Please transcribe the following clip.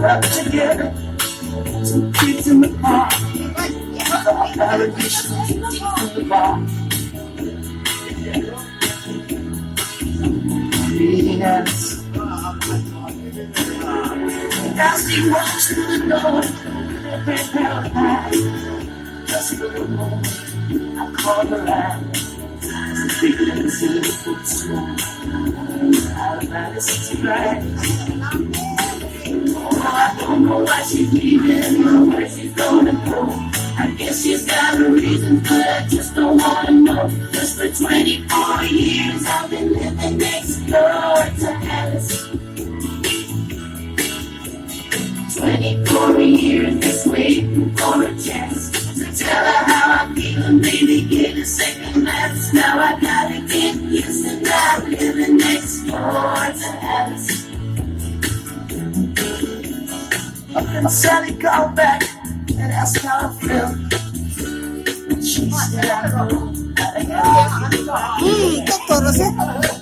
up together, two kids in the park, our allegations in the bar. Yes. As he walks through the door, every paradise, just for a moment, I call the line. Feelings in the footstool, out of Madison Drive. Oh, I don't know why she's leaving or where she's gonna go. I guess she's got a reason, but I just don't wanna know. Just for 24 years I've been living next door to Alice. 24 years just waiting for a chance to tell her how I feel and maybe get a second glance. Now I gotta get used to not living next door to Alice. And Sally called back and asked how I felt. She said I know how to get it.